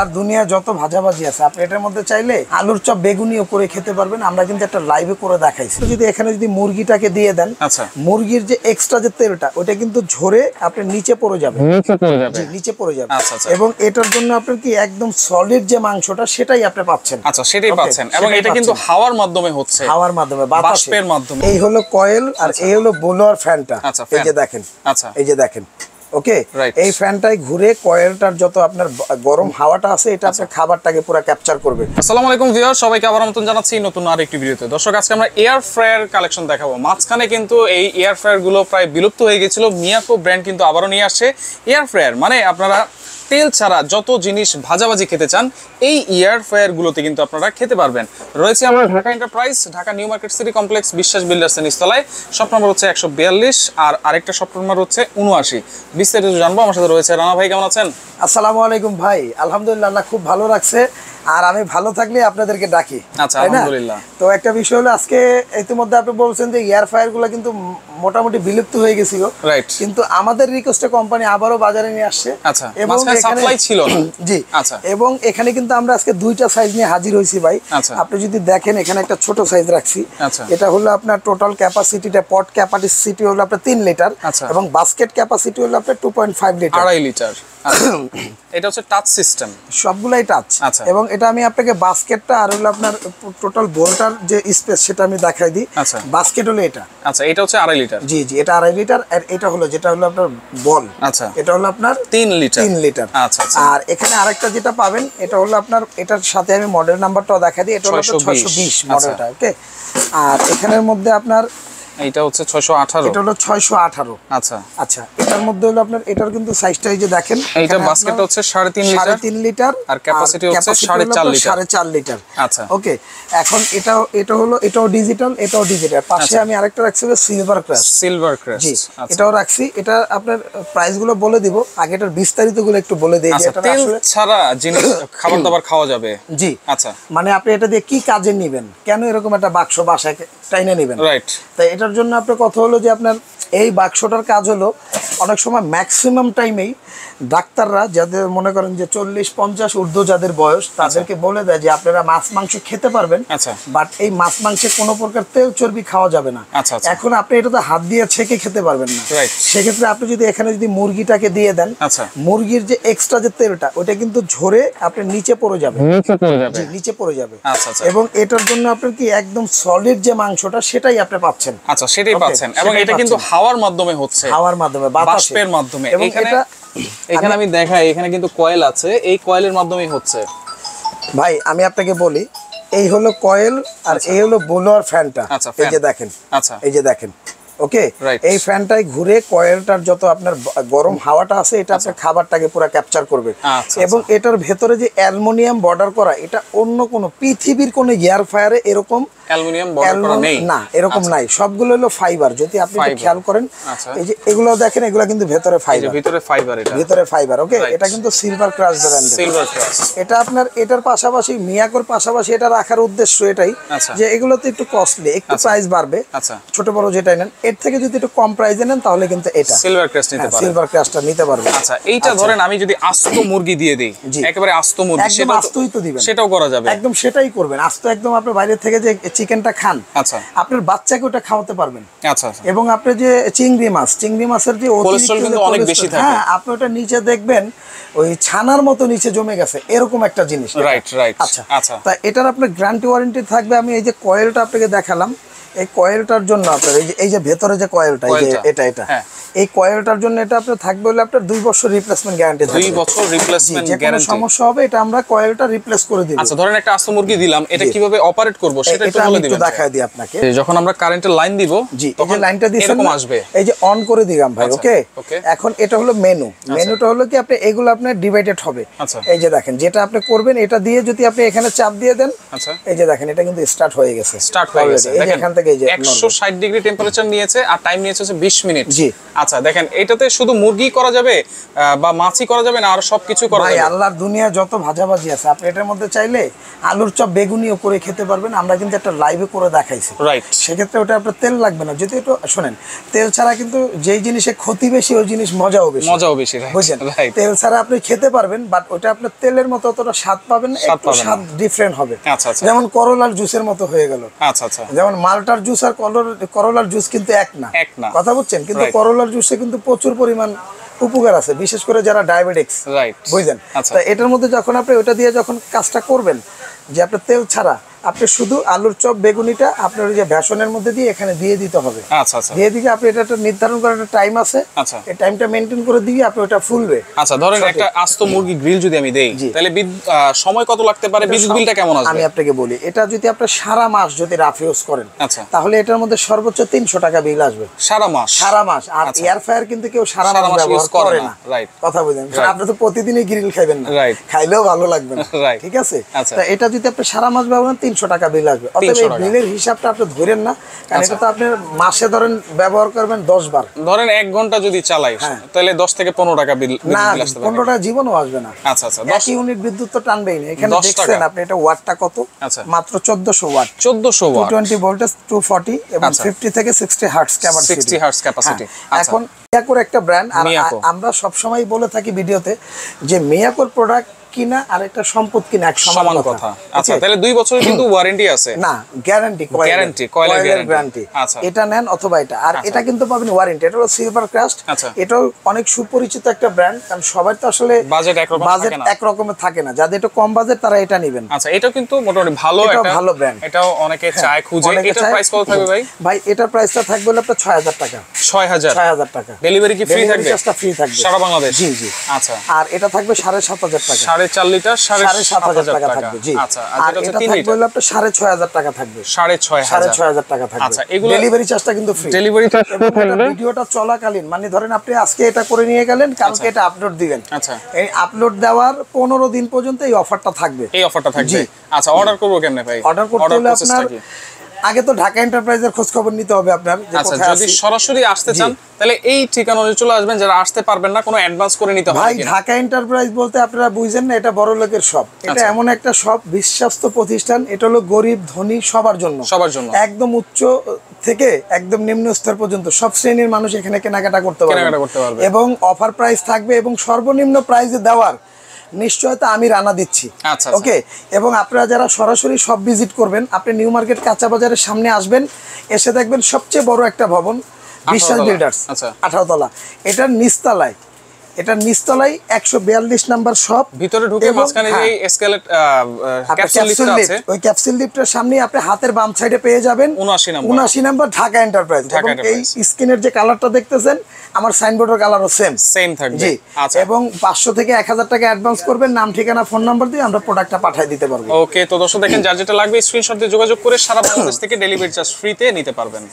আর দুনিয়া যত ভাজাভাজি আছে আপনি এটার মধ্যে চাইলে আলুর চপ বেগুনিও করে খেতে পারবেন। আমরা কিন্তু একটা লাইভে করে দেখাইছি। যদি এখানে যদি মুরগিটাকে দিয়ে দেন, আচ্ছা, মুরগির যে এক্সট্রা যে তেলটা ওটা কিন্তু ঝরে আপনি নিচে পড়ে যাবে, নিচে পড়ে যাবে। আচ্ছা আচ্ছা। এবং এটার জন্য আপনার কি একদম সলিড যে মাংসটা সেটাই আপনি পাচ্ছেন। আচ্ছা, সেটাই পাচ্ছেন। এবং এটা কিন্তু হাওয়ার মাধ্যমে হচ্ছে, হাওয়ার মাধ্যমে, বাষ্পের মাধ্যমে। এই হলো কয়েল আর এই হলো ব্লোয়ার ফ্যানটা। আচ্ছা, এই যে দেখেন, আচ্ছা, এই যে দেখেন, ওকে। রাইট। এই ফ্যানটাই ঘুরে কয়েলটার যত আপনার গরম হাওয়াটা আছে এটা আপনার খাবারটাকে পুরো ক্যাপচার করবে। আসসালামু আলাইকুম ভিউয়ার, সবাইকে আবার আমন্ত্রণ জানাচ্ছি নতুন আরেকটি ভিডিওতে। দর্শক, আজকে আমরা এয়ার ফ্রায়ার কালেকশন দেখাবো। মাঝখানে কিন্তু এই এয়ার ফ্রায়ার গুলো প্রায় বিলুপ্ত হয়ে গেছিল। মিয়াকো ব্র্যান্ড কিন্তু আবারও নিয়ে আসছে এয়ার ফ্রায়ার। মানে আপনারা তেল ছাড়া যত জিনিস ভাজাভাজি খেতে চান এই এয়ার ফ্রায়ার গুলোতে কিন্তু আপনারা খেতে পারবেন। রয়েছে আমরা Dhaka enterprise, Dhaka new market city complex, বিশ্বাস বিল্ডার্সের নিচতলায়। শপ নম্বর হচ্ছে 142 আর আরেকটা শপ নম্বর হচ্ছে 79। বিস্তারিত জানবো। আমার সাথে রয়েছে রানা ভাই। কেমন আছেন? আসসালামু আলাইকুম ভাই। আলহামদুলিল্লাহ, আল্লাহ খুব ভালো রাখছে। আর আমি ভালো থাকলে আপনাদেরকে ডাকি। আচ্ছা, আলহামদুলিল্লাহ। তো একটা বিষয় হলো, আজকে ইতিমধ্যে আপনি বলছেন যে এয়ার ফ্রায়ার গুলো কিন্তু মোটামুটি বিলুপ্ত হয়ে গেছিল, রাইট। কিন্তু আমাদের রিকোয়েস্টে কোম্পানি আবারও বাজারে নিয়ে আসছে। আচ্ছা, এবং সাপ্লাই ছিল না। জি, আচ্ছা। এবং এখানে কিন্তু আমরা আজকে দুইটা সাইজ নিয়ে হাজির হইছি ভাই। আচ্ছা। আপনি যদি দেখেন এখানে একটা ছোট সাইজ রাখছি। আচ্ছা। এটা হলো আপনার টোটাল ক্যাপাসিটিটা, পট ক্যাপাসিটি হলো আপনার 3 লিটার। আচ্ছা। এবং বাস্কেট ক্যাপাসিটি হলো আপনার 2.5 লিটার, 2.5 লিটার। এটা হচ্ছে টাচ সিস্টেম, সবগুলাই টাচ। আচ্ছা। এবং এটা আমি আপনাকে বাস্কেটটা আর হলো আপনার টোটাল বোলটার যে স্পেস সেটা আমি দেখাই দিই। আচ্ছা। বাস্কেট হলো এটা। আচ্ছা, এটা হচ্ছে 2.5 লিটার। জি জি, এটা 2.5 লিটার। আর এটা হলো যেটা হলো আপনার বল, আচ্ছা, এটা হলো আপনার 3 লিটার। 3 লিটার। আচ্ছা আচ্ছা। আর এখানে আরেকটা যেটা পাবেন এটা হলো আপনার, এটার সাথে আমি মডেল নাম্বারটাও দেখাই দিই। এটা হলো 620 মডেলটা, ওকে। আর এখানের মধ্যে আপনার এইটা হচ্ছে 618। এটা হলো 618। আচ্ছা আচ্ছা, এটার মধ্যে হলো আপনার, এটার কিন্তু সাইজটা এই যে দেখেন, এইটা বাস্কেটটা হচ্ছে 3.5 লিটার আর ক্যাপাসিটি হচ্ছে 4.5 লিটার। 4.5 লিটার। আচ্ছা, ওকে। এখন এটাও ডিজিটাল, এটাও ডিজিটাল। পাশে আমি আরেকটা রাখছি সিলভার ক্রাশ। সিলভার ক্রাশ, জি, এটাও রাখছি। এটা আপনার প্রাইস গুলো বলে দিব, আগে এটার বিস্তারিত গুলো একটু বলে দেই। আচ্ছা, তেল ছাড়া জিনিস খাবার দাবার খাওয়া যাবে। জি, আচ্ছা। মানে আপনি এটা দিয়ে কি কাজে নেবেন, কেন এরকম একটা বাক্স বাসায় টাইনে নেবেন, রাইট। তাই এটার জন্য আপনার কথা হলো যে আপনার এই বাক্সটার কাজ হলো, অনেক সময় ম্যাক্সিমাম টাইমেই ডাক্তাররা যাদের মনে করেন যে 40-50 ঊর্ধ্ব যাদের বয়স, তাদেরকে বলে দেয় যে আপনারা মাছ মাংস খেতে পারবেন, আচ্ছা, বাট এই মাছ মাংসে কোনো প্রকার তেল চর্বি খাওয়া যাবে না। আচ্ছা আচ্ছা। এখন আপনি এটা তো হাত দিয়ে ছেঁকে খেতে পারবেন না। রাইট। সেক্ষেত্রে আপনি যদি এখানে যদি মুরগিটাকে দিয়ে দেন, আচ্ছা, মুরগির যে এক্সট্রা যে তেলটা ওটা কিন্তু ঝরে আপনি নিচে পড়ে যাবে, নিচে পড়ে যাবে। আচ্ছা আচ্ছা। এবং এটার জন্য আপনার কি একদম সলিড যে মাংসটা সেটাই আপনি পাচ্ছেন। আচ্ছা, সেটাই পাচ্ছেন। এবং এটা কিন্তু হাওয়ার মাধ্যমে হচ্ছে, হাওয়ার মাধ্যমে, বাষ্পের মাধ্যমে। এবং এখানে আমি দেখাই, এখানে কিন্তু কয়েল আছে, এই কয়েলের মাধ্যমেই হচ্ছে। ভাই আমি আপনাকে বলি, এই হলো কয়েল আর এই হলো ব্লোয়ার ফ্যানটা। আচ্ছা, এই যে দেখেন, আচ্ছা, এই যে দেখেন, ওকে। রাইট। এই ফ্যানটাই ঘুরে কয়েলটার যত আপনার গরম হাওয়াটা আছে এটা আপনার খাবারটাকে পুরো ক্যাপচার করবে। আচ্ছা, এবং এটার ভেতরে যে অ্যালুমিনিয়াম বর্ডার করা, এটা অন্য কোনো পৃথিবীর কোনো এয়ার ফায়ারে এরকম অ্যালুমিনিয়াম বর্ডার করা নেই না, এরকম নাই। সবগুলো হলো ফাইবার। যদি আপনি খেয়াল করেন, এই যে এগুলো দেখেন, এগুলো কিন্তু ভেতরে ফাইবার, ভিতরে ফাইবার, এটা ভিতরে ফাইবার, ওকে। এটা কিন্তু silver crush brand, silver crush. এটা আপনার এটার পাশাপাশি মিয়াকোর পাশাপাশি এটা রাখার উদ্দেশ্য এটাই যে এগুলোতে একটু কস্টলি, একটু প্রাইস বাড়বে। আচ্ছা, ছোট বড় যেটাই নেন, এর থেকে যদি একটু কম প্রাইসে নেন তাহলে কিন্তু এটা সিলভার ক্রাশ নিতে পারবেন, সিলভার ক্রাশটা নিতে পারবেন। আচ্ছা, এইটা ধরেন আমি যদি আস্ত মুরগি দিয়ে দেই, একেবারে আস্ত মুরগি, সেটা আস্তই তো দিবেন, সেটাও করা যাবে। একদম সেটাই করবেন আস্ত। একদম আপনি বাইরে থেকে যে চিকেনটা খান, আচ্ছা, আপনার বাচ্চাকে ওটা খাওয়াতে পারবেন। আচ্ছা। এবং আপনি যে চিংড়ি মাছের যে কোলেস্ট্রল কিন্তু অনেক বেশি থাকে, হ্যাঁ, আপনি ওটা নিচে দেখবেন ওই ছানার মতো নিচে জমে গেছে, এরকম একটা জিনিস। Right right. আচ্ছা আচ্ছা, তা এটার আপনার গ্যারান্টি ওয়ারেন্টি থাকবে। আমি এই যে কয়েলটা আপনাকে দেখালাম, এই কয়েলটার জন্য আপনার এই যে ভেতরে যে কয়েলটা, এই যে এটা এই কয়েলটার জন্য এটা আপনার থাকবে হলো আপনার 2 বছর রিপ্লেসমেন্ট গ্যারান্টি থাকবে। 2 বছর রিপ্লেসমেন্ট গ্যারান্টি। যে কোনো সমস্যা হবে এটা আমরা কয়েলটা রিপ্লেস করে দিব। আচ্ছা, ধরেন একটা আস্ত মুরগি দিলাম, এটা কিভাবে অপারেট করব সেটা একটু বলে দিবেন। একটু দেখাই দিই আপনাকে। যখন আমরা কারেন্টের লাইন দিব, তখন লাইনটা দিয়েছেন, এরকম আসবে, এই যে অন করে দিলাম ভাই, ওকে। ওকে। এখন এটা হলো মেনু। মেনুটা হলো কি আপনি এগুলো আপনার ডিভাইডেড হবে। আচ্ছা, এই যে দেখেন, যেটা আপনি করবেন এটা দিয়ে যদি আপনি এখানে চাপ দিয়ে দেন, আচ্ছা, এই যে দেখেন এটা কিন্তু স্টার্ট হয়ে গেছে, স্টার্ট হয়ে গেছে। এই যে এখান থেকে থাকে এই যে 160 ডিগ্রি টেম্পারেচার নিয়েছে আর টাইম নিয়েছে হচ্ছে 20 মিনিট। জি। আচ্ছা দেখেন এটাতে শুধু মুরগি করা যাবে বা মাছই করা যাবে না আর সবকিছু করা ভাই যাবে? আল্লাহর দুনিয়া যত ভাজাভাজি আছে আপনি এটার মধ্যে চাইলে আলুর চপ বেগুনিও করে খেতে পারবেন। আমরা কিন্তু একটা লাইভে করে দেখাইছি, রাইট। সেক্ষেত্রে ওটা আপনার তেল লাগবে না। যদি একটু শোনেন, তেল ছাড়া কিন্তু যেই জিনিসে ক্ষতি বেশি ওই জিনিস মজাও বেশি। বুঝছেন? রাইট। তেল ছাড়া আপনি খেতে পারবেন, বাট ওটা আপনার তেলের মতো অতটা স্বাদ পাবেন না, একটু পাবেন না। স্বাদ ডিফারেন্ট হবে। আচ্ছা, আচ্ছা। যেমন করলার জুসের মতো হয়ে গেল। আচ্ছা আচ্ছা। যেমন মালটার জুস আর করলার জুস কিন্তু এক না। কথা বুঝছেন? কিন্তু Right. করলার জুসে কিন্তু প্রচুর পরিমাণ উপকার আছে, বিশেষ করে যারা ডায়াবেটিক্স। রাইট। বুঝলেন? আচ্ছা। তো এটার মধ্যে যখন আপনি ওটা দিয়ে যখন কাজটা করবেন, যে আপনার তেল ছাড়া আপনি শুধু আলুর চপ বেগুনিটা আপনার ওই যে বেসনের মধ্যে দিয়ে এখানে দিয়ে দিতে হবে। আচ্ছা আচ্ছা। দিয়ে দিকে আপনি এটা একটা নির্ধারণ করার একটা টাইম আছে, আচ্ছা। এই টাইমটা মেনটেন করে দিয়ে আপনি ওটা ফুলবে। আচ্ছা ধরেন একটা আস্ত মুরগি গ্রিল যদি আমি দেই জি। তাহলে সময় কত লাগতে পারে? বিদ্যুৎ বিলটা কেমন আসবে? আমি আপনাকে বলি, এটা যদি আপনি সারা মাস যদি রাফ ইউজ করেন, আচ্ছা। তাহলে এটার মধ্যে সর্বোচ্চ 300 টাকা বিল আসবে সারা মাস? সারা মাস। আর আচ্ছা। এয়ার ফ্রায়ার কিন্তু কেউ সারা সারা মাস মাস ব্যবহার use করে করে না। না। Right. কথা বুঝেন? Right. আপনি তো প্রতিদিনই গ্রিল খাইবেন না, Right. খাইলেও ভালো লাগবে না। Right. ঠিক আছে? আচ্ছা। তা এটা যদি আপনি সারা মাস ব্যবহার করেন 300 টাকা বিল আসবে। অতএব 300 এই টাকা। বিলের হিসাবটা আপনি ধরেন না, কারণ আচ্ছা। এটা তো আপনি মাসে ধরেন ব্যবহার করবেন 10 বার। ধরেন 1 ঘন্টা যদি চালাই হ্যাঁ। তাহলে 10 থেকে 15 টাকা বিল না, আসতে পারে। 15 টাকা জীবনও আসবে না। আচ্ছা আচ্ছা। 1 ইউনিট বিদ্যুৎ তো টানবেই না। এখানে 10 দেখছেন টাকা। আপনি এটা ওয়াটটা কত? আচ্ছা। মাত্র 1400 ওয়াট। 1400 ওয়াট। 220 ভোল্টেজ 240 এবং আচ্ছা। 50 থেকে 60 হার্টজ ক্যাপাসিটি। 60 hertz capacity. আচ্ছা। এখন মিয়াকোর একটা ব্র্যান্ড, আর মিয়াকো। আমরা সব সময় বলে থাকি ভিডিওতে যে মিয়াকোর প্রোডাক্ট কিনা আর একটা সম্পদ কিনা এক সমান কথা। আচ্ছা তাহলে 2 বছরের কিন্তু ওয়ারেন্টি আছে? না, গ্যারান্টি, Guarantee, coil-এর গ্যারান্টি। আচ্ছা। এটা নেন অথবা এটা, আর এটা কিন্তু পাবেন ওয়ারেন্টি। এটা হলো সিলভার ক্রাস্ট। আচ্ছা। এটাও অনেক সুপরিচিত একটা ব্র্যান্ড, কারণ সবাই তো আসলে বাজেট একরকম বাজেট থাকে না। একরকমের থাকে না। যাদের একটু কম বাজেট তারা এটা নেবেন। আচ্ছা এটাও কিন্তু মোটামুটি ভালো এটাও একটা ভালো ব্র্যান্ড। এটাও অনেকে চায় খুঁজে। অনেকে এটার চায়। প্রাইস কত থাকবে ভাই? ভাই এটার প্রাইসটা থাকবে হলো আপনার 6000 টাকা। 6000 টাকা। ডেলিভারি কি ফ্রি থাকবে? চার্জটা ফ্রি থাকবে সারা বাংলাদেশ? জি জি। আচ্ছা। আর এটা থাকবে 7500 টাকা। 4.5 লিটার 7500 টাকা থাকবে। জি। আচ্ছা আর যেটা হচ্ছে এটা 3 থাকবে লিটার হলো আপনার 6500 টাকা থাকবে। 6500 টাকা থাকবে। আচ্ছা, এগুলো ডেলিভারি চার্জটা কিন্তু ফ্রি। ডেলিভারি চার্জ কত থাকবে? ভিডিওটা চলাকালীন, মানে ধরেন আপনি আজকে এটা করে নিয়ে গেলেন, কালকে এটা আপলোড দিবেন। আচ্ছা। এই আপলোড দেওয়ার 15 দিন পর্যন্ত এই অফারটা থাকবে। এই অফারটা থাকবে। জি। আচ্ছা অর্ডার করব কেমনে ভাই? অর্ডার করতে হলে প্রসেসটা আপনার কি? আগে তো ঢাকা এন্টারপ্রাইজের খোঁজ খবর নিতে হবে আপনার, যে আচ্ছা কোথায় যদি আছি। সরাসরি আসতে চান তাহলে এই ঠিকানা অনুযায়ী চলে আসবেন। যারা আসতে পারবেন না কোনো অ্যাডভান্স করে নিতে হবে ভাই কিনা? ঢাকা এন্টারপ্রাইজ বলতে আপনারা বুঝেন না, এটা বড় লোকের শপ। এটা আচ্ছা। এমন একটা শপ, বিশ্বস্ত প্রতিষ্ঠান। এটা হলো গরিব ধনী সবার জন্য। সবার জন্য। একদম উচ্চ থেকে একদম নিম্ন স্তর পর্যন্ত সব শ্রেণীর মানুষ এখানে কেনাকাটা করতে কেনাকাটা করতে পারবে। এবং অফার প্রাইস থাকবে, এবং সর্বনিম্ন প্রাইসে দেওয়ার নিশ্চয়তা আমি রানা দিচ্ছি। আচ্ছা, ওকে। এবং আপনারা যারা সরাসরি সব ভিজিট করবেন, আপনি নিউ মার্কেট কাঁচা বাজারের সামনে আসবেন, এসে দেখবেন সবচেয়ে বড় একটা ভবন, বিশ্বাস 18 তলা। বিল্ডার্স। আচ্ছা। 18 তলা। এটার নিচতলায় 142 নাম্বার শপ। ভিতরে ঢুকে মাঝখানে যে এসকেলেট ক্যাপসুল লিফট আছে, ওই ক্যাপসুল লিফটের সামনে আপনি হাতের বাম সাইডে পেয়ে যাবেন 79 নাম্বার ঢাকা এন্টারপ্রাইজ। ঢাকা এবং এই এন্টারপ্রাইজ। স্ক্রিনের যে কালারটা দেখতেছেন, আমার সাইনবোর্ডের কালারও সেম থাকবে। জি। আচ্ছা এবং 500 থেকে 1000 টাকা অ্যাডভান্স করবেন, নাম ঠিকানা ফোন নাম্বার দিয়ে আমরা প্রোডাক্টটা পাঠিয়ে দিতে পারবো। ওকে তো দর্শক দেখেন যার যেটা লাগবে স্ক্রিনশট দিয়ে যোগাযোগ করে সারা বাংলাদেশ থেকে ডেলিভারি চার্জ ফ্রিতে নিতে পারবেন।